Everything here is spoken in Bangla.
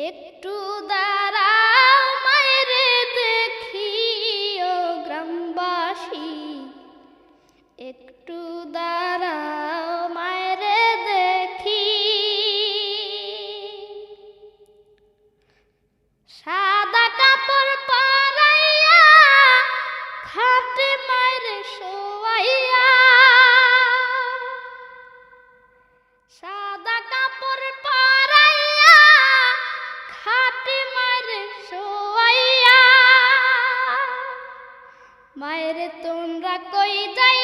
একটু দাঁড়াও মায়েরে দেখি ও গ্রামবাসী, একটু দাঁড়াও মায়েরে দেখি। সাদা কাপড় পরাইয়া খাটে মায়েরে শোয়াইয়া, সাদা কাপড় পরাইয়া খাটে মায়েরে শোয়াইয়া। মায়েরে তোমরা কই যাই